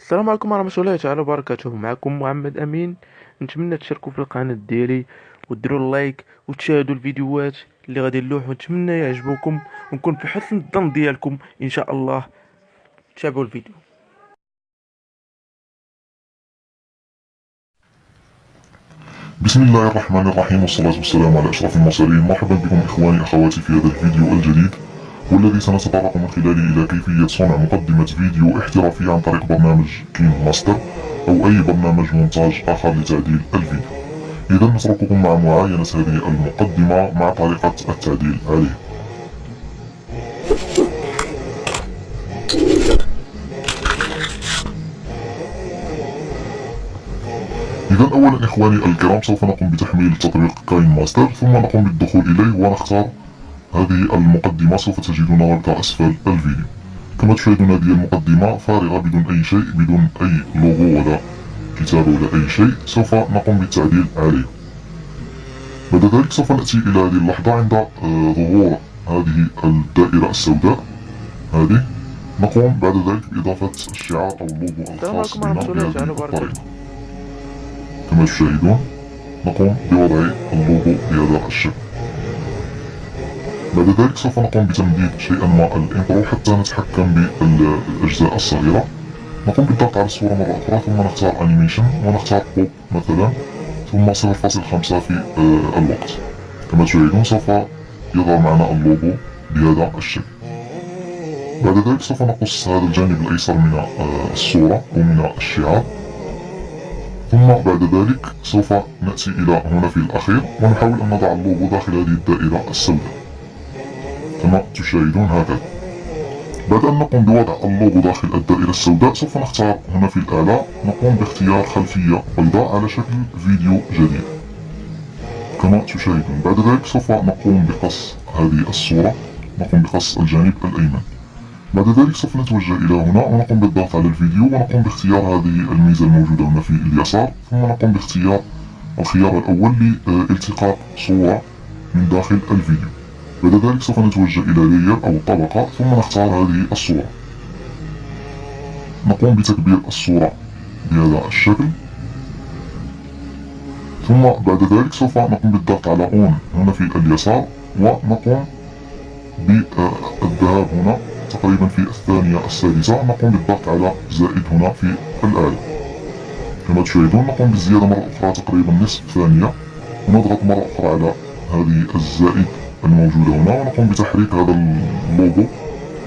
السلام عليكم ورحمة الله تعالى وبركاته. معكم محمد أمين. نتمنى تشاركوا في القناة ديالي وديروا اللايك وتشاهدوا الفيديوهات اللي غادي نلوح، ونتمنى يعجبوكم ونكون في حسن الظن ديالكم إن شاء الله. تابعوا الفيديو. بسم الله الرحمن الرحيم، والصلاة والسلام على أشرف المرسلين. مرحبا بكم إخواني أخواتي في هذا الفيديو الجديد، والذي سنتطرق من خلاله إلى كيفية صنع مقدمة فيديو احترافية عن طريق برنامج كين ماستر أو أي برنامج مونتاج آخر لتعديل الفيديو. إذا نترككم مع معاينة هذه المقدمة مع طريقة التعديل عليه. إذا أولا إخواني الكرام، سوف نقوم بتحميل تطبيق كاين ماستر، ثم نقوم بالدخول إليه ونختار هذه المقدمة. سوف تجدونها رابط أسفل الفيديو. كما تشاهدون هذه المقدمة فارغة بدون أي شيء، بدون أي لوغو ولا كتابة ولا أي شيء. سوف نقوم بالتعديل عليه. بعد ذلك سوف نأتي إلى هذه اللحظة عند ظهور هذه الدائرة السوداء هذه. نقوم بعد ذلك بإضافة الشعار أو اللوغو السلام الخاص عليكم بنا ورحمة الله تعالى بهذه الطريقة. وبركاته. كما تشاهدون نقوم بوضع اللوغو بهذا الشكل. بعد ذلك سوف نقوم بتمديد شيئا ما الانترو حتى نتحكم بالأجزاء الصغيرة. نقوم بالضغط على الصورة مرة أخرى، ثم نختار أنيميشن ونختار بوب مثلا، ثم 0.5 في الوقت. كما تشاهدون سوف يظهر معنا اللوغو بهذا الشكل. بعد ذلك سوف نقص هذا الجانب الأيسر من الصورة أو من الشعار، ثم بعد ذلك سوف نأتي إلى هنا في الأخير ونحاول أن نضع اللوغو داخل هذه الدائرة السوداء كما تشاهدون هكذا. بعد أن نقوم بوضع اللوغو داخل الدائرة السوداء سوف نختار هنا في الأعلى، نقوم باختيار خلفية بيضاء على شكل فيديو جديد كما تشاهدون. بعد ذلك سوف نقوم بقص هذه الصورة، نقوم بقص الجانب الأيمن. بعد ذلك سوف نتوجه إلى هنا ونقوم بالضغط على الفيديو ونقوم باختيار هذه الميزة الموجودة هنا في اليسار، ثم نقوم باختيار الخيار الأول لالتقاط صورة من داخل الفيديو. بعد ذلك سوف نتوجه إلى لاير أو طبقة، ثم نختار هذه الصورة. نقوم بتكبير الصورة بهذا الشكل، ثم بعد ذلك سوف نقوم بالضغط على أون هنا في اليسار، ونقوم بالذهاب هنا تقريبا في الثانية السادسة. نقوم بالضغط على زائد هنا في الأعلى كما تشاهدون. نقوم بالزيادة مرة أخرى تقريبا نصف ثانية، ونضغط مرة أخرى على هذه الزائد الموجودة هنا، ونقوم بتحريك هذا اللوغو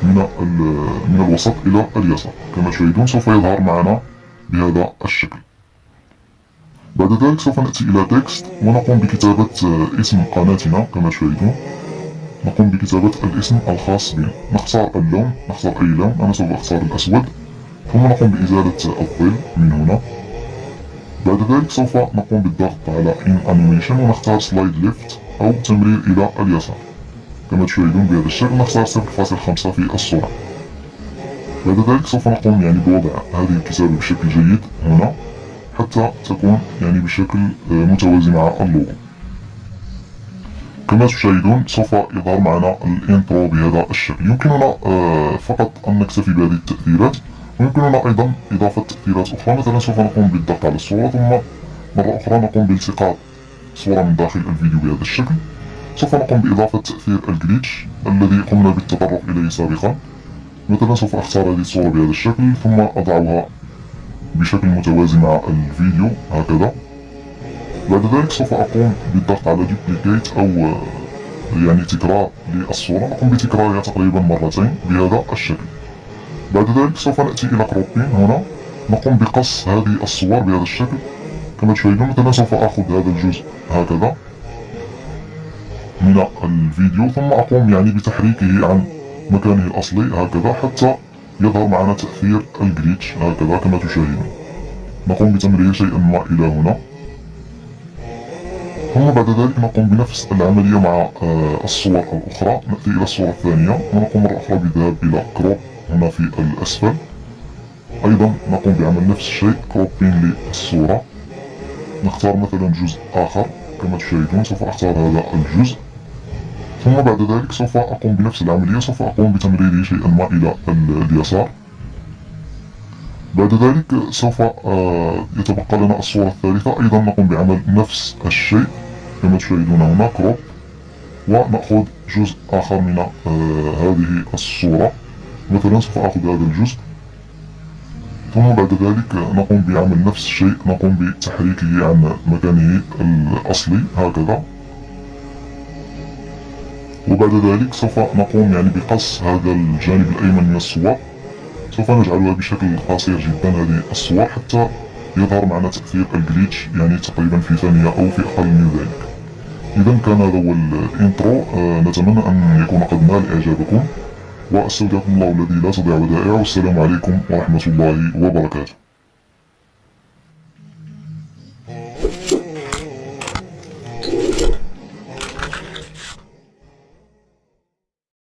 من الوسط إلى اليسار. كما تشاهدون سوف يظهر معنا بهذا الشكل. بعد ذلك سوف نأتي إلى تكست ونقوم بكتابة اسم قناتنا. كما تشاهدون نقوم بكتابة الاسم الخاص بنا. نختار اللون، نختار أي لون، أنا سوف أختار الأسود، ثم نقوم بإزالة الظل من هنا. بعد ذلك سوف نقوم بالضغط على In Animation ونختار Slide Left أو تمرير إلى اليسار. كما تشاهدون بهذا الشكل نختار 0.5 في الصورة. بعد ذلك سوف نقوم بوضع هذه الكتابة بشكل جيد هنا حتى تكون بشكل متوازي مع اللوغو. كما تشاهدون سوف يظهر معنا الانترو بهذا الشكل. يمكننا فقط أن نكتفي بهذه التأثيرات، ويمكننا أيضا إضافة تأثيرات أخرى. مثلا سوف نقوم بالضغط على الصورة، ثم مرة أخرى نقوم بالتقاط صورة من داخل الفيديو بهذا الشكل. سوف نقوم بإضافة تأثير الجليتش الذي قمنا بالتطرق إليه سابقا. مثلا سوف أختار هذه الصورة بهذا الشكل، ثم أضعها بشكل متوازي مع الفيديو هكذا. بعد ذلك سوف أقوم بالضغط على Duplicate أو تكرار للصورة. نقوم بتكرارها تقريبا مرتين بهذا الشكل. بعد ذلك سوف نأتي إلى Cropping هنا، نقوم بقص هذه الصور بهذا الشكل. كما تشاهدون مثلا سوف أخذ هذا الجزء هكذا من الفيديو، ثم أقوم بتحريكه عن مكانه الأصلي هكذا حتى يظهر معنا تأثير الجليتش هكذا كما تشاهدون. نقوم بتمرير شيئا ما إلى هنا، ثم بعد ذلك نقوم بنفس العملية مع الصور الأخرى. نأتي إلى الصورة الثانية ونقوم مرة أخرى بالذهاب إلى كروب هنا في الأسفل. أيضا نقوم بعمل نفس الشيء، كروبين للصورة. نختار مثلا جزء آخر كما تشاهدون. سوف أختار هذا الجزء، ثم بعد ذلك سوف أقوم بنفس العملية. سوف أقوم بتمريره شيئا ما إلى اليسار. بعد ذلك سوف يتبقى لنا الصورة الثالثة، أيضا نقوم بعمل نفس الشيء كما تشاهدون هنا، كروب، ونأخذ جزء آخر من هذه الصورة. مثلا سوف أخذ هذا الجزء، ثم بعد ذلك نقوم بعمل نفس الشيء، نقوم بتحريكه عن مكانه الأصلي هكذا. وبعد ذلك سوف نقوم بقص هذا الجانب الأيمن من الصور، سوف نجعلها بشكل قصير جدا هذه الصور حتى يظهر معنا تأثير الجليتش، تقريبا في ثانية أو في أقل من ذلك. إذا كان هذا هو الانترو، نتمنى أن يكون قد نال إعجابكم، وأستودعكم الله الذي لا تضيع ودائعه، والسلام عليكم ورحمة الله وبركاته.